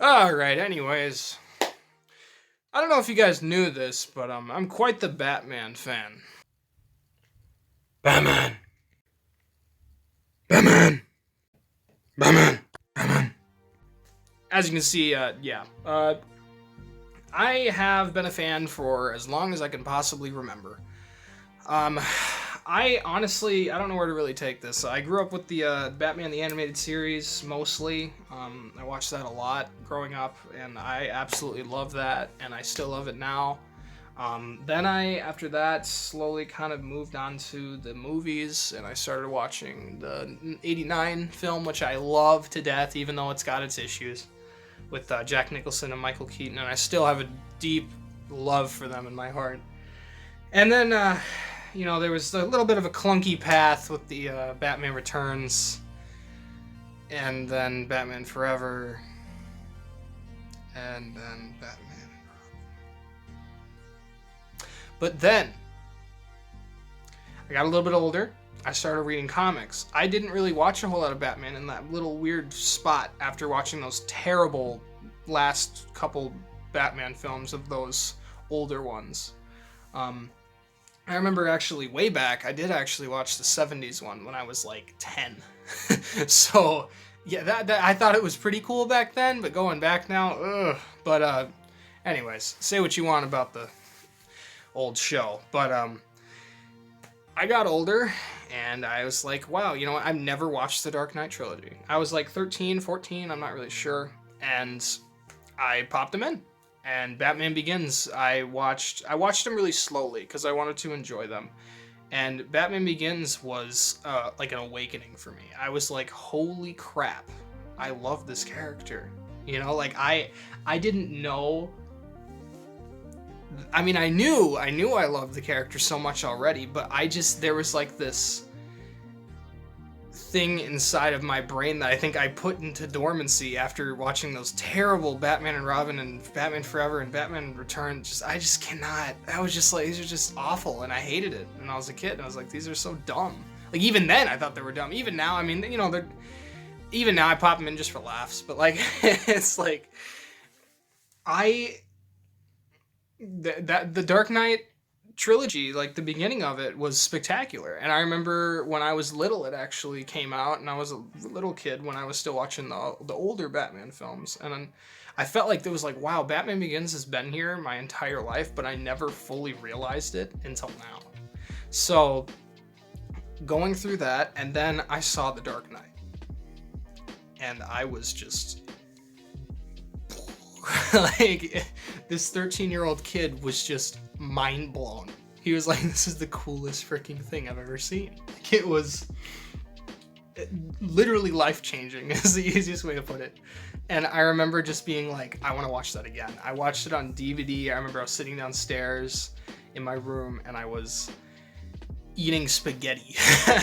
Alright, anyways. I don't know if you guys knew this, but I'm quite the Batman fan. Batman! Batman! Batman! Batman! As you can see, I have been a fan for as long as I can possibly remember. I honestly, I don't know where to really take this. I grew up with the Batman the Animated Series, mostly. I watched that a lot growing up, and I absolutely love that, and I still love it now. Then after that, slowly kind of moved on to the movies, and I started watching the '89 film, which I love to death, even though it's got its issues, with Jack Nicholson and Michael Keaton, and I still have a deep love for them in my heart. And then, there was a little bit of a clunky path with the Batman Returns, and then Batman Forever, and then Batman. But then, I got a little bit older. I started reading comics. I didn't really watch a whole lot of Batman in that little weird spot after watching those terrible last couple Batman films of those older ones. I remember actually way back, I did actually watch the 70s one when I was like 10. So, yeah, that I thought it was pretty cool back then, but going back now, ugh. But, anyways, say what you want about the old show. But, I got older, and I was like, wow, you know what? I've never watched the Dark Knight trilogy. I was like 13, 14, I'm not really sure, and I popped them in. And Batman Begins, I watched them really slowly because I wanted to enjoy them. And Batman Begins was like an awakening for me. I was like, holy crap, I love this character. You know, like I didn't know. I mean, I knew I loved the character so much already, but there was like this thing inside of my brain that I think I put into dormancy after watching those terrible Batman and Robin and Batman Forever and Batman Returns. I just cannot. I was just like, these are just awful, and I hated it when I was a kid. And I was like, these are so dumb. Like, even then, I thought they were dumb. Even now, I mean, you know, even now I pop them in just for laughs. But like, it's like, the Dark Knight trilogy, like the beginning of it was spectacular. And I remember when I was little, it actually came out, and I was a little kid when I was still watching the older Batman films, and then I felt like there was like, wow, Batman Begins has been here my entire life, but I never fully realized it until now. So going through that, and then I saw the Dark Knight, and I was just like, this 13-year-old kid was just mind blown. He was like, this is the coolest freaking thing I've ever seen. Like, it was literally life-changing is the easiest way to put it. And I remember just being like, I want to watch that again. I watched it on DVD. I remember I was sitting downstairs in my room, and I was eating spaghetti.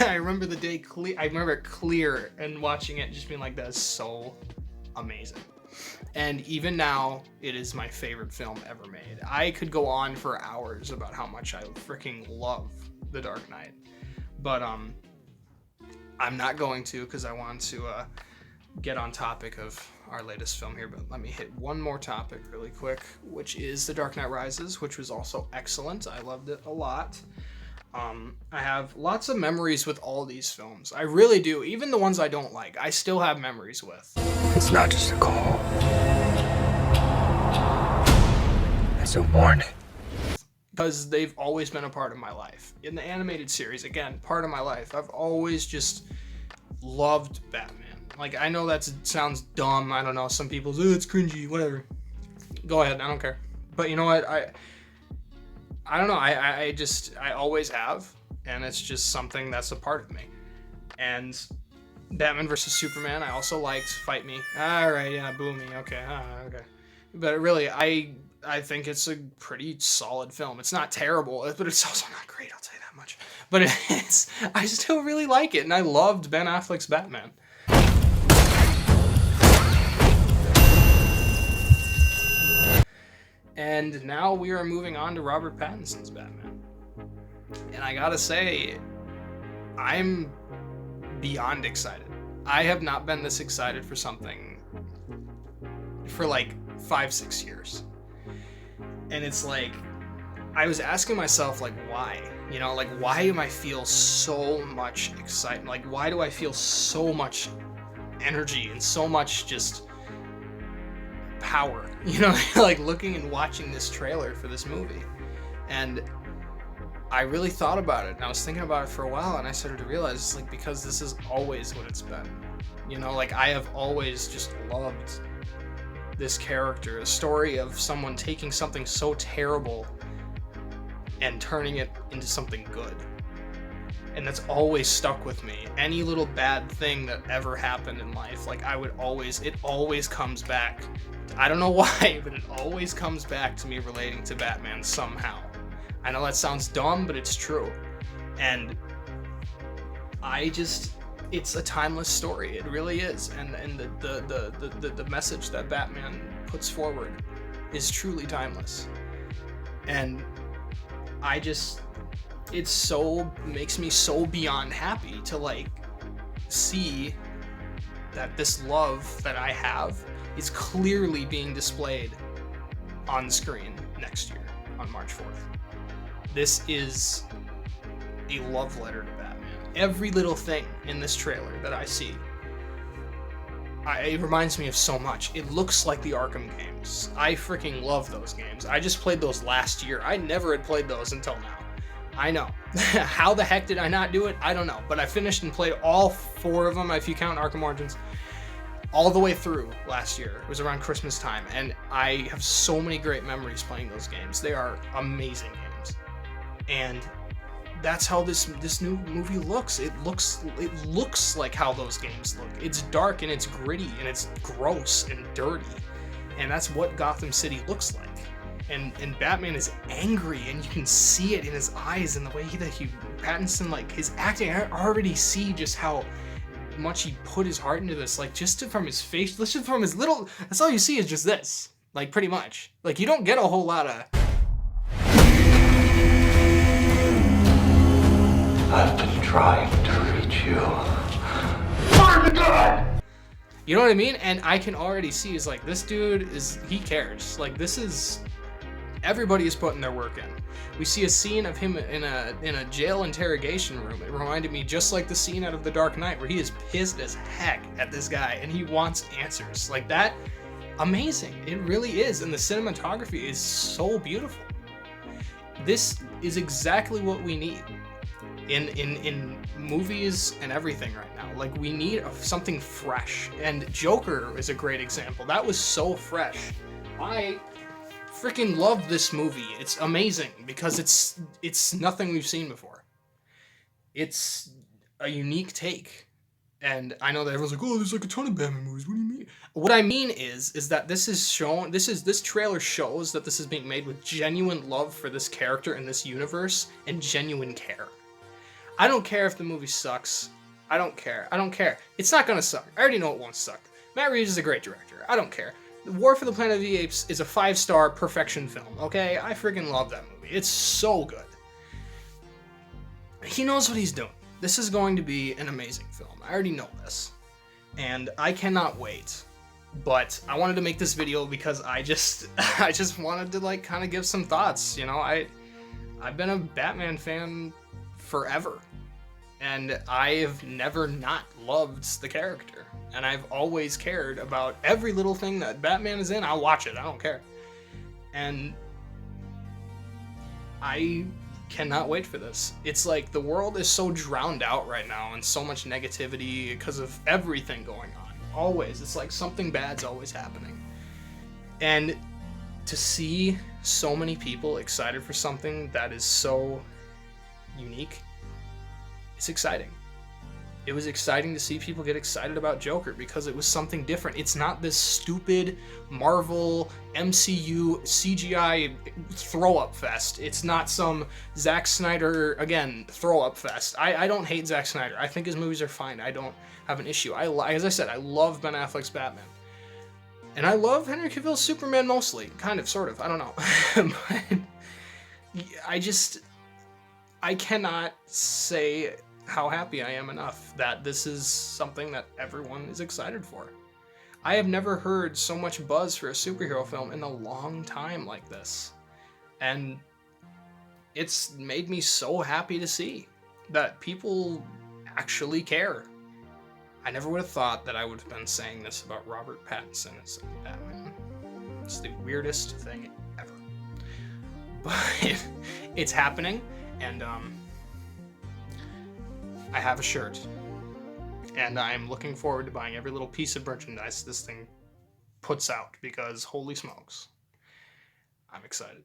I remember the day clear. I remember it clear, and watching it just being like, that is so amazing. And even now, it is my favorite film ever made. I could go on for hours about how much I freaking love The Dark Knight. But I'm not going to, because I want to get on topic of our latest film here. But let me hit one more topic really quick, which is The Dark Knight Rises, which was also excellent. I loved it a lot. I have lots of memories with all these films. I really do. Even the ones I don't like, I still have memories with. It's not just a call. It's a warning. Because they've always been a part of my life. In the animated series, again, part of my life. I've always just loved Batman. Like, I know that sounds dumb. I don't know. Some people say, oh, it's cringy, whatever. Go ahead. I don't care. But you know what? I don't know. I always have. And it's just something that's a part of me. And Batman vs. Superman, I also liked. Fight me. Alright, yeah, boo me. Okay, okay. But really, I think it's a pretty solid film. It's not terrible, but it's also not great, I'll tell you that much. But I still really like it, and I loved Ben Affleck's Batman. And now we are moving on to Robert Pattinson's Batman. And I gotta say, I'm beyond excited. I have not been this excited for something for like 5-6 years. And it's like, I was asking myself, like, why? You know, like, why do I feel so much excitement? Like, why do I feel so much energy and so much just power? You know, like looking and watching this trailer for this movie. And I really thought about it, and I was thinking about it for a while, and I started to realize it's like, because this is always what it's been. You know, like, I have always just loved this character, a story of someone taking something so terrible and turning it into something good. And that's always stuck with me. Any little bad thing that ever happened in life, like, it always comes back. I don't know why, but it always comes back to me relating to Batman somehow. I know that sounds dumb, but it's true. And it's a timeless story. It really is. And the message that Batman puts forward is truly timeless. And it makes me so beyond happy to like see that this love that I have is clearly being displayed on the screen next year on March 4th. This is a love letter to Batman. Every little thing in this trailer that I see, it reminds me of so much. It looks like the Arkham games. I freaking love those games. I just played those last year. I never had played those until now. I know. How the heck did I not do it? I don't know. But I finished and played all 4 of them, if you count Arkham Origins, all the way through last year. It was around Christmas time, and I have so many great memories playing those games. They are amazing games. And that's how this new movie looks. It looks like how those games look. It's dark and it's gritty and it's gross and dirty. And that's what Gotham City looks like. And Batman is angry, and you can see it in his eyes and the way that Pattinson, like, his acting. I already see just how much he put his heart into this. Like, from his face, just from his little, that's all you see is just this. Like, pretty much. Like, you don't get a whole lot of... I've been trying to reach you. Fire the gun! You know what I mean? And I can already see, is like, this dude he cares. Like, everybody is putting their work in. We see a scene of him in a jail interrogation room. It reminded me just like the scene out of The Dark Knight, where he is pissed as heck at this guy and he wants answers. Like that, amazing. It really is. And the cinematography is so beautiful. This is exactly what we need in movies and everything right now. Like, we need something fresh. And Joker is a great example. That was so fresh. I freaking love this movie. It's amazing because it's nothing we've seen before. It's a unique take. And I know that everyone's like, oh, there's like a ton of Batman movies. What do you mean? What I mean is that this trailer shows that this is being made with genuine love for this character and this universe and genuine care. I don't care if the movie sucks. I don't care. It's not gonna suck. I already know it won't suck. Matt Reeves is a great director. I don't care. War for the Planet of the Apes is a 5-star perfection film, okay? I freaking love that movie. It's so good. He knows what he's doing. This is going to be an amazing film. I already know this. And I cannot wait. But I wanted to make this video because I just wanted to, like, kind of give some thoughts. You know, I've been a Batman fan forever. And I've never not loved the character. And I've always cared about every little thing that Batman is in. I'll watch it. I don't care. And I cannot wait for this. It's like the world is so drowned out right now and so much negativity because of everything going on. Always. It's like something bad's always happening. And to see so many people excited for something that is so unique, it's exciting. It was exciting to see people get excited about Joker because it was something different. It's not this stupid Marvel MCU CGI throw-up fest. It's not some Zack Snyder, again, throw-up fest. I don't hate Zack Snyder. I think his movies are fine. I don't have an issue. As I said, I love Ben Affleck's Batman. And I love Henry Cavill's Superman mostly. Kind of, sort of. I don't know. But I cannot say how happy I am enough that this is something that everyone is excited for. I have never heard so much buzz for a superhero film in a long time like this. And it's made me so happy to see that people actually care. I never would have thought that I would have been saying this about Robert Pattinson as Batman. It's the weirdest thing ever. But it's happening, and I have a shirt. And I'm looking forward to buying every little piece of merchandise this thing puts out, because holy smokes, I'm excited.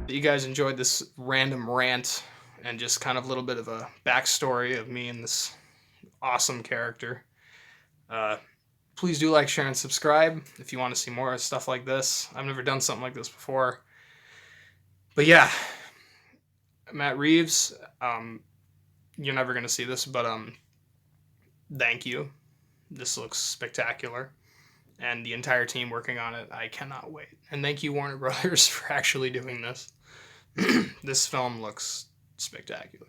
You guys enjoyed this random rant and just kind of a little bit of a backstory of me and this awesome character. Please do like, share, and subscribe if you want to see more stuff like this. I've never done something like this before. But yeah, Matt Reeves, you're never going to see this, but thank you. This looks spectacular. And the entire team working on it, I cannot wait. And thank you, Warner Brothers, for actually doing this. This film looks spectacular.